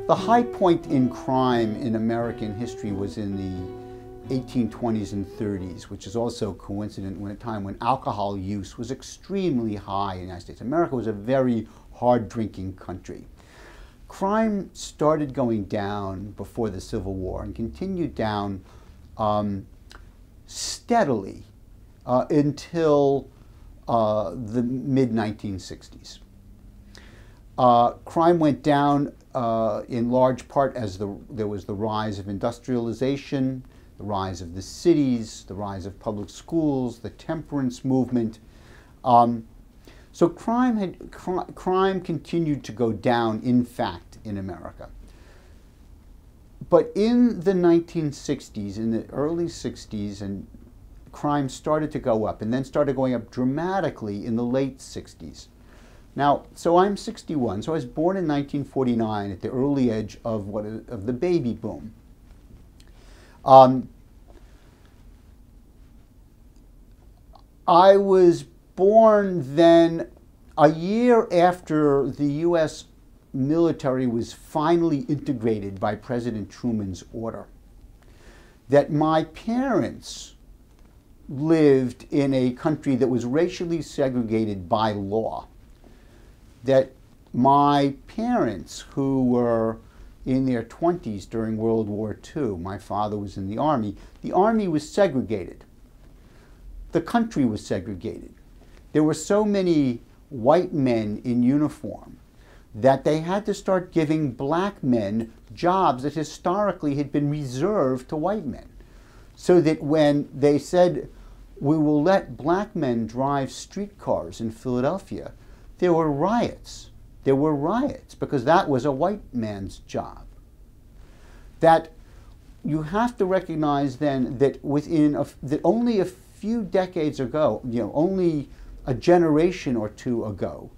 The high point in crime in American history was in the 1820s and 30s, which is also coincident with a time when alcohol use was extremely high in the United States. America was a very hard-drinking country. Crime started going down before the Civil War and continued down steadily until the mid-1960s. Crime went down in large part as there was the rise of industrialization, the rise of the cities, the rise of public schools, the temperance movement. So crime continued to go down, in fact, in America. But in the 1960s, in the early 60s, and crime started to go up, and then started going up dramatically in the late 60s. Now, so I'm 61, so I was born in 1949 at the early edge of the baby boom. I was born then a year after the U.S. military was finally integrated by President Truman's order. That my parents lived in a country that was racially segregated by law. That my parents, who were in their 20s during World War II, my father was in the Army was segregated. The country was segregated. There were so many white men in uniform that they had to start giving black men jobs that historically had been reserved to white men. So that when they said, we will let black men drive streetcars in Philadelphia, there were riots. There were riots because that was a white man's job. That you have to recognize then that that only a few decades ago, only a generation or two ago,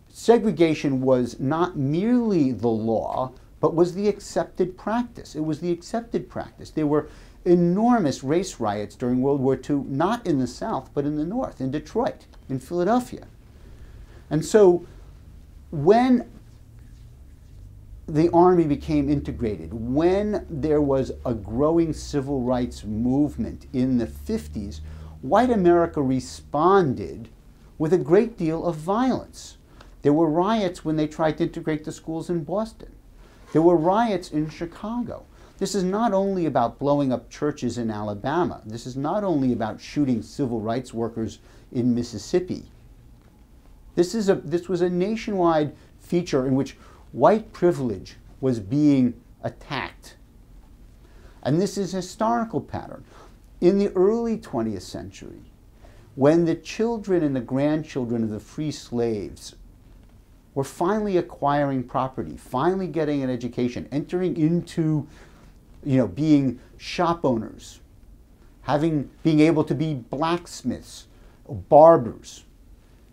segregation was not merely the law, but was the accepted practice. It was the accepted practice. There were enormous race riots during World War II, not in the South, but in the North, in Detroit, in Philadelphia. And so when the Army became integrated, when there was a growing civil rights movement in the 50s, white America responded with a great deal of violence. There were riots when they tried to integrate the schools in Boston. There were riots in Chicago. This is not only about blowing up churches in Alabama. This is not only about shooting civil rights workers in Mississippi. This was a nationwide feature in which white privilege was being attacked. And this is a historical pattern. In the early 20th century, when the children and the grandchildren of the free slaves were finally acquiring property, finally getting an education, entering into, being shop owners, being able to be blacksmiths, barbers,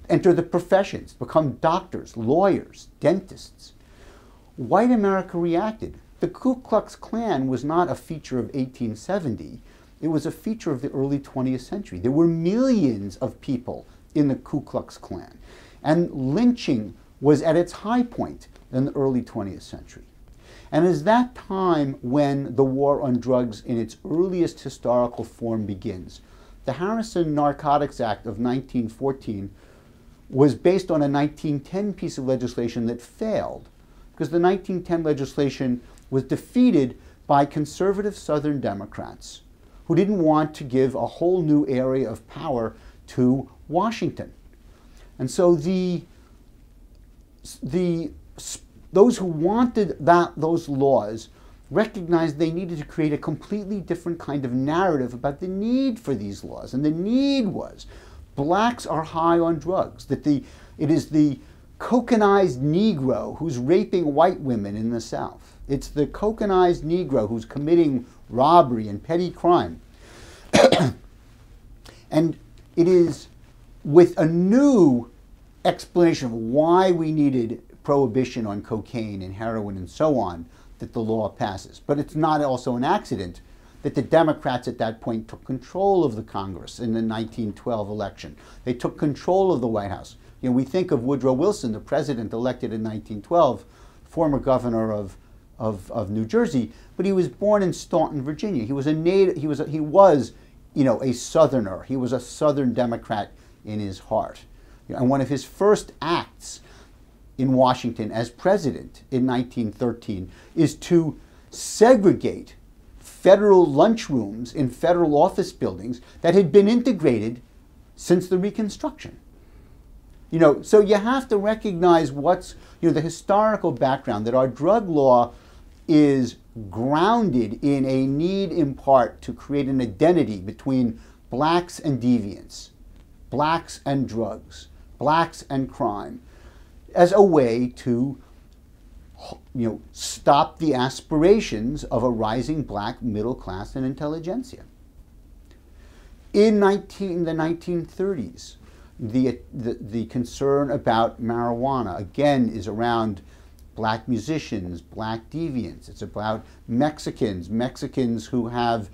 enter the professions, become doctors, lawyers, dentists. White America reacted. The Ku Klux Klan was not a feature of 1870. It was a feature of the early 20th century. There were millions of people in the Ku Klux Klan. And lynching was at its high point in the early 20th century. And it is that time when the war on drugs in its earliest historical form begins. The Harrison Narcotics Act of 1914 was based on a 1910 piece of legislation that failed, because the 1910 legislation was defeated by conservative Southern Democrats who didn't want to give a whole new area of power to Washington. And so those who wanted those laws recognized they needed to create a completely different kind of narrative about the need for these laws. And the need was blacks are high on drugs, that it is the cocainized Negro who's raping white women in the South. It's the cocainized Negro who's committing robbery and petty crime. And it is with a new explanation of why we needed prohibition on cocaine and heroin and so on that the law passes. But it's not also an accident that the Democrats at that point took control of the Congress in the 1912 election. They took control of the White House. We think of Woodrow Wilson, the president elected in 1912, former governor of New Jersey, but he was born in Staunton, Virginia. He was a native. He was, you know, a Southerner. He was a Southern Democrat in his heart. And one of his first acts in Washington as president in 1913 is to segregate federal lunchrooms in federal office buildings that had been integrated since the Reconstruction. You know, so you have to recognize what's, you know, the historical background, that our drug law is grounded in a need in part to create an identity between blacks and deviance, blacks and drugs, blacks and crime, as a way to, you know, stop the aspirations of a rising black middle class and intelligentsia. In the 1930s, the concern about marijuana, again, is around black musicians, black deviants. It's about Mexicans who have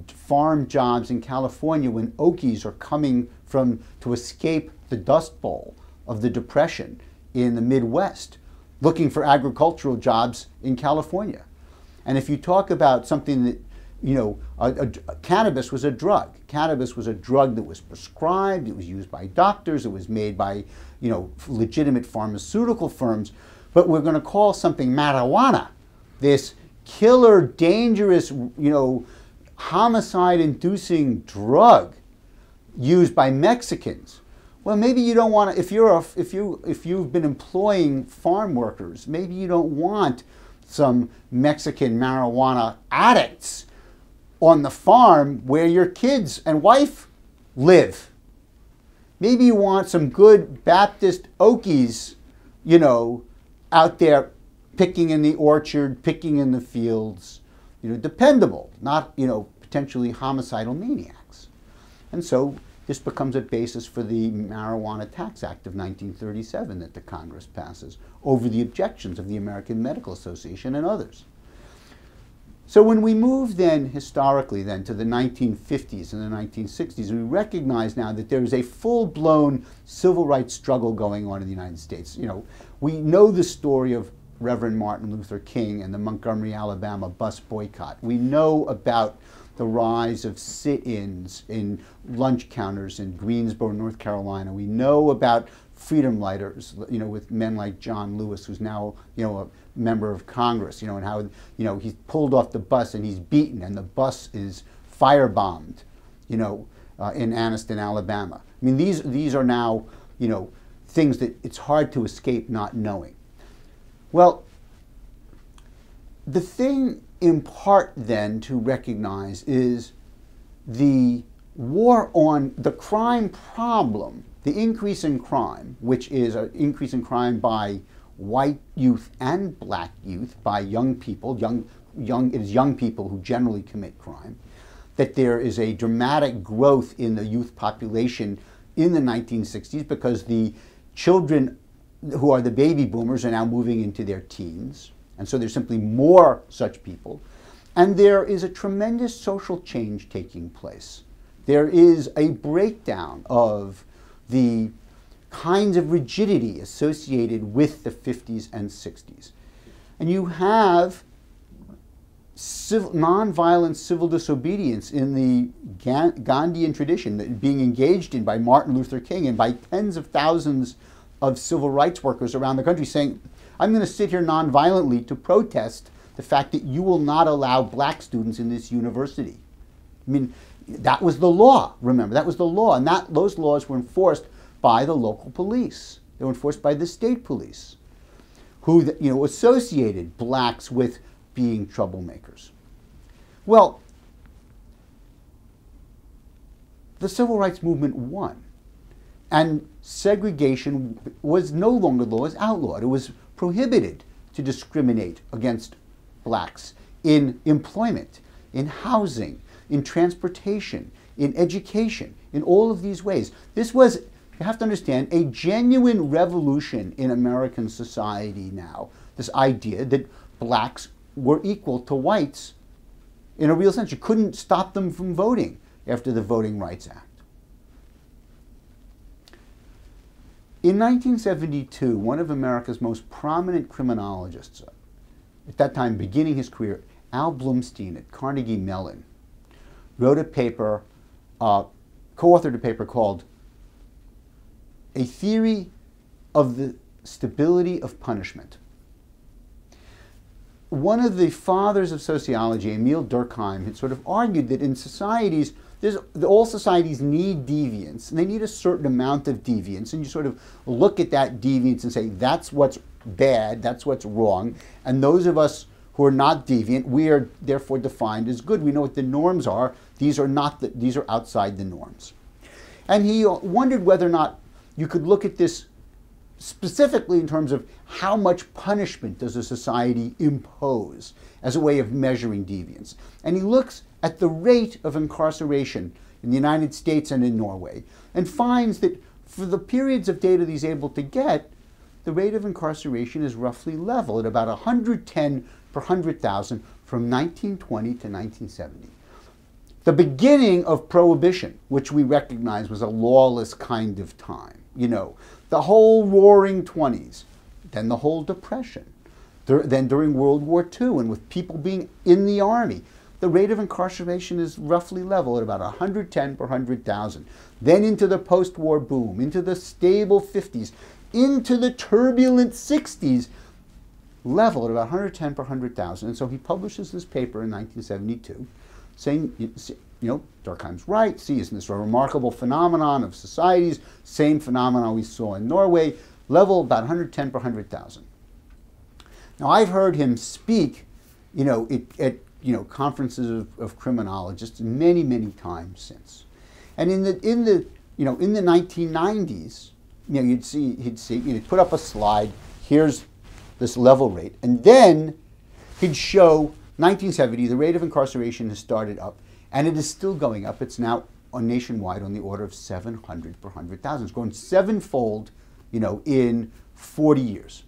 farm jobs in California when Okies are coming to escape the Dust Bowl of the Depression in the Midwest, looking for agricultural jobs in California. And if you talk about something that, you know, cannabis was a drug. Cannabis was a drug that was prescribed, it was used by doctors, it was made by, you know, legitimate pharmaceutical firms, but we're going to call something marijuana, this killer, dangerous, you know, homicide-inducing drug used by Mexicans. Well, maybe you don't want to, if you've been employing farm workers, maybe you don't want some Mexican marijuana addicts on the farm where your kids and wife live. Maybe you want some good Baptist Okies, you know, out there picking in the orchard, picking in the fields, you know, dependable, not, you know, potentially homicidal maniacs. And so this becomes a basis for the Marijuana Tax Act of 1937 that the Congress passes over the objections of the American Medical Association and others. So when we move then historically then to the 1950s and the 1960s, we recognize now that there is a full-blown civil rights struggle going on in the United States. You know, we know the story of Reverend Martin Luther King and the Montgomery, Alabama bus boycott. We know about the rise of sit-ins in lunch counters in Greensboro, North Carolina. We know about freedom lighters, you know, with men like John Lewis, who's now, you know, a member of Congress, you know, and how, you know, he's pulled off the bus and he's beaten and the bus is firebombed, you know, in Anniston, Alabama. I mean, these are now, you know, things that it's hard to escape not knowing. Well, the thing in part then to recognize is the war on the crime problem, the increase in crime, which is an increase in crime by white youth and black youth, by young people, it is young people who generally commit crime, that there is a dramatic growth in the youth population in the 1960s because the children who are the baby boomers are now moving into their teens. And so there's simply more such people. And there is a tremendous social change taking place. There is a breakdown of the kinds of rigidity associated with the 50s and 60s. And you have nonviolent civil disobedience in the Gandhian tradition that being engaged in by Martin Luther King and by tens of thousands of civil rights workers around the country saying, I'm going to sit here nonviolently to protest the fact that you will not allow black students in this university. I mean, that was the law, remember, that was the law, and those laws were enforced by the local police. They were enforced by the state police, who, you know, associated blacks with being troublemakers. Well, the civil rights movement won, and segregation was no longer the law, it was outlawed. It was prohibited to discriminate against blacks in employment, in housing, in transportation, in education, in all of these ways. This was, you have to understand, a genuine revolution in American society now. This idea that blacks were equal to whites in a real sense. You couldn't stop them from voting after the Voting Rights Act. In 1972, one of America's most prominent criminologists, at that time beginning his career, Al Blumstein at Carnegie Mellon, wrote a paper, co-authored a paper called A Theory of the Stability of Punishment. One of the fathers of sociology, Emil Durkheim, had sort of argued that in societies, all societies need deviance, and they need a certain amount of deviance, and you sort of look at that deviance and say, that's what's bad, that's what's wrong, and those of us who are not deviant, we are therefore defined as good. We know what the norms are. These are outside the norms. And he wondered whether or not you could look at this specifically in terms of how much punishment does a society impose as a way of measuring deviance. And he looks at the rate of incarceration in the United States and in Norway and finds that for the periods of data that he's able to get, the rate of incarceration is roughly level at about 110 per 100,000 from 1920 to 1970. The beginning of Prohibition, which we recognize was a lawless kind of time, the whole Roaring '20s, then the whole Depression, then during World War II, and with people being in the army, the rate of incarceration is roughly level at about 110 per 100,000. Then into the post-war boom, into the stable 50s, into the turbulent 60s, level at about 110 per 100,000. And so he publishes this paper in 1972 saying, Durkheim's right, see, isn't this a remarkable phenomenon of societies, same phenomenon we saw in Norway, level about 110 per 100,000. Now I've heard him speak, at conferences of criminologists many, many times since. And in the 1990s, he'd put up a slide, here's this level rate, and then he'd show 1970, the rate of incarceration has started up, and it is still going up. It's now nationwide on the order of 700 per 100,000. It's grown sevenfold, in 40 years.